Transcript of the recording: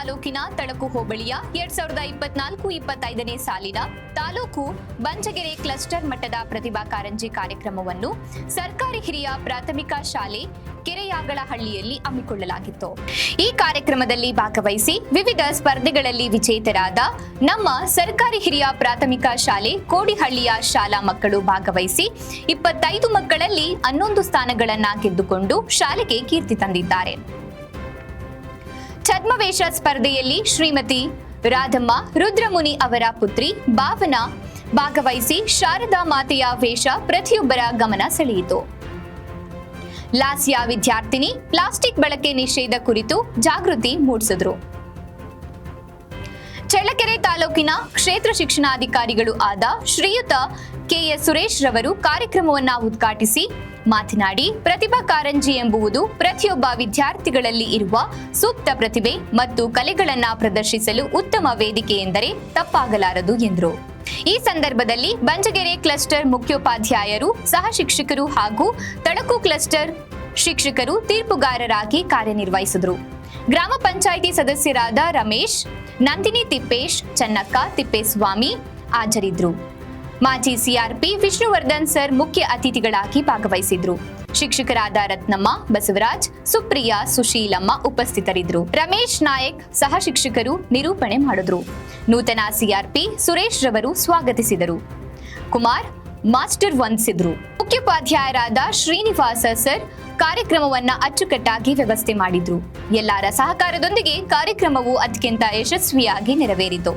ತಾಲೂಕಿನ ತಳಕು ಹೋಬಳಿಯ 2024-25ನೇ ಸಾಲಿನ ತಾಲೂಕು ಬಂಜಗೆರೆ ಕ್ಲಸ್ಟರ್ ಮಟ್ಟದ ಪ್ರತಿಭಾ ಕಾರಂಜಿ ಕಾರ್ಯಕ್ರಮವನ್ನು ಸರ್ಕಾರಿ ಹಿರಿಯ ಪ್ರಾಥಮಿಕ ಶಾಲೆ ಕೆರೆಯಾಗಳಹಳ್ಳಿಯಲ್ಲಿ ಹಮ್ಮಿಕೊಳ್ಳಲಾಗಿತ್ತು. ಈ ಕಾರ್ಯಕ್ರಮದಲ್ಲಿ ಭಾಗವಹಿಸಿ ವಿವಿಧ ಸ್ಪರ್ಧೆಗಳಲ್ಲಿ ವಿಜೇತರಾದ ನಮ್ಮ ಸರ್ಕಾರಿ ಹಿರಿಯ ಪ್ರಾಥಮಿಕ ಶಾಲೆ ಕೋಡಿಹಳ್ಳಿಯ ಶಾಲಾ ಮಕ್ಕಳು ಭಾಗವಹಿಸಿ 25 ಮಕ್ಕಳಲ್ಲಿ 11 ಸ್ಥಾನಗಳನ್ನ ಗೆದ್ದುಕೊಂಡು ಶಾಲೆಗೆ ಕೀರ್ತಿ ತಂದಿದ್ದಾರೆ. ಛದ್ಮವೇಷ ಸ್ಪರ್ಧೆಯಲ್ಲಿ ಶ್ರೀಮತಿ ರಾಧಮ್ಮ ರುದ್ರಮುನಿ ಅವರ ಪುತ್ರಿ ಭಾವನಾ ಭಾಗವಹಿಸಿ ಶಾರದಾ ಮಾತೆಯ ವೇಷ ಪ್ರತಿಯೊಬ್ಬರ ಗಮನ ಸೆಳೆಯಿತು. ಲಾಸ್ಯ ವಿದ್ಯಾರ್ಥಿನಿ ಪ್ಲಾಸ್ಟಿಕ್ ಬಳಕೆ ನಿಷೇಧ ಕುರಿತು ಜಾಗೃತಿ ಮೂಡಿಸಿದರು. ಚಳ್ಳಕೆರೆ ತಾಲೂಕಿನ ಕ್ಷೇತ್ರ ಶಿಕ್ಷಣಾಧಿಕಾರಿಗಳು ಆದ ಶ್ರೀಯುತ ಕೆಎಸ್ ಸುರೇಶ್ ರವರು ಕಾರ್ಯಕ್ರಮವನ್ನು ಉದ್ಘಾಟಿಸಿ ಮಾತನಾಡಿ, ಪ್ರತಿಭಾ ಕಾರಂಜಿ ಎಂಬುದು ಪ್ರತಿಯೊಬ್ಬ ವಿದ್ಯಾರ್ಥಿಗಳಲ್ಲಿ ಇರುವ ಸೂಕ್ತ ಪ್ರತಿಭೆ ಮತ್ತು ಕಲೆಗಳನ್ನು ಪ್ರದರ್ಶಿಸಲು ಉತ್ತಮ ವೇದಿಕೆ ಎಂದರೆ ತಪ್ಪಾಗಲಾರದು ಎಂದರು. ಈ ಸಂದರ್ಭದಲ್ಲಿ ಬಂಜಗೆರೆ ಕ್ಲಸ್ಟರ್ ಮುಖ್ಯೋಪಾಧ್ಯಾಯರು, ಸಹ ಶಿಕ್ಷಕರು ಹಾಗೂ ತಳಕು ಕ್ಲಸ್ಟರ್ ಶಿಕ್ಷಕರು ತೀರ್ಪುಗಾರರಾಗಿ ಕಾರ್ಯನಿರ್ವಹಿಸಿದರು. ಗ್ರಾಮ ಪಂಚಾಯಿತಿ ಸದಸ್ಯರಾದ ರಮೇಶ್, ನಂದಿನಿ ತಿಪ್ಪೇಶ್, ಚನ್ನಕ್ಕ ತಿಪ್ಪೇಸ್ವಾಮಿ ಹಾಜರಿದ್ದರು. ಮಾಜಿ ಸಿಆರ್ಪಿ ವಿಷ್ಣುವರ್ಧನ್ ಸರ್ ಮುಖ್ಯ ಅತಿಥಿಗಳಾಗಿ ಭಾಗವಹಿಸಿದ್ರು. ಶಿಕ್ಷಕರಾದ ರತ್ನಮ್ಮ, ಬಸವರಾಜ್, ಸುಪ್ರಿಯಾ, ಸುಶೀಲಮ್ಮ ಉಪಸ್ಥಿತರಿದ್ದರು. ರಮೇಶ್ ನಾಯಕ್ ಸಹ ಶಿಕ್ಷಕರು ನಿರೂಪಣೆ ಮಾಡಿದ್ರು. ನೂತನ ಸಿಆರ್ಪಿ ಸುರೇಶ್ ರವರು ಸ್ವಾಗತಿಸಿದರು. ಕುಮಾರ್ ಮಾಸ್ಟರ್ ವಂದಿಸಿದ್ರು. ಮುಖ್ಯೋಪಾಧ್ಯಾಯರಾದ ಶ್ರೀನಿವಾಸ ಸರ್ ಕಾರ್ಯಕ್ರಮವನ್ನ ಅಚ್ಚುಕಟ್ಟಾಗಿ ವ್ಯವಸ್ಥೆ ಮಾಡಿದ್ರು. ಎಲ್ಲರ ಸಹಕಾರದೊಂದಿಗೆ ಕಾರ್ಯಕ್ರಮವು ಅತ್ಯಂತ ಯಶಸ್ವಿಯಾಗಿ ನೆರವೇರಿತು.